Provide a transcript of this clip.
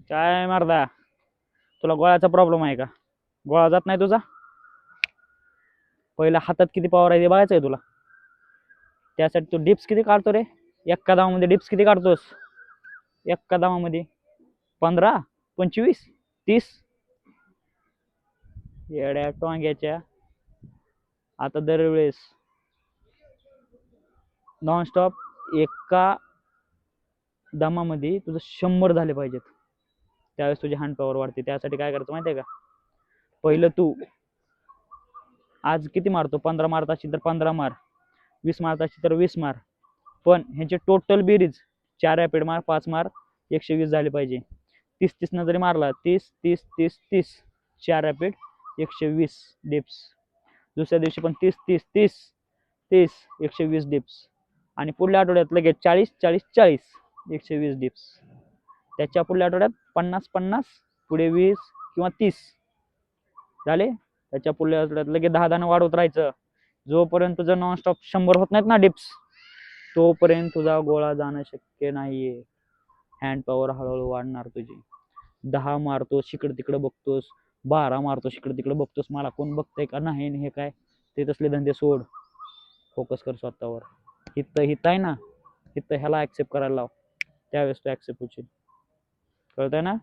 काय मारदा, तुला गोळ्याचा प्रॉब्लेम आहे का? गोळा जात नाही तुझा? पहिला हातात किती पॉवर आहे ते बघायचं आहे तुला. त्यासाठी तू डिप्स किती काढतो रे? एका धावामध्ये डिप्स किती काढतोस? एका धावामध्ये 15, 25, 30? येड्या टोंग्याच्या. आता दरवेळेस नॉनस्टॉप एका दमामध्ये तुझं 100 झाले पाहिजेत, त्यावेळेस तुझी हँड पॉवर वाढते. त्यासाठी काय करायचं माहिती आहे का? पहिलं तू आज किती मारतो? 15 मारत असतील तर 15 मार, 20 मारत असतील तर 20 मार, पण ह्याची टोटल बेरीज 4 रॅपिड मार, 5 मार, 120 झाले पाहिजे. 30-30 न जरी मारला, 30-30-30-30, 4 रॅपिड 120 डिप्स. दुसऱ्या दिवशी पण 30-30-30-30, 120 डिप्स. आणि पुढल्या आठवड्यात लगेच 40-40-40, 120 डिप्स. त्याच्या पुढल्या आठवड्यात 50-50, पुढे 20 किंवा 30 झाले. त्याच्या पुढल्या आठवड्यात लगेच 10 दाणं वाढवत राहायचं. जोपर्यंत तुझं नॉनस्टॉप 100 होत नाहीत ना डिप्स, तोपर्यंत तुझा गोळा जाणं शक्य नाहीये. हँड पॉवर हळूहळू वाढणार तुझी. 10 मारतोस इकडे तिकडे बघतोस, 12 मारतोस इकडे तिकडे बघतोस, मला कोण बघतंय का नाही, हे काय ते तसले धंदे सोड. फोकस कर स्वतःवर. हित आहे ना, हित ह्याला ऍक्सेप्ट करायला लाव, त्यावेळेस तू ऍक्सेप्ट होशील. कळतंय ना?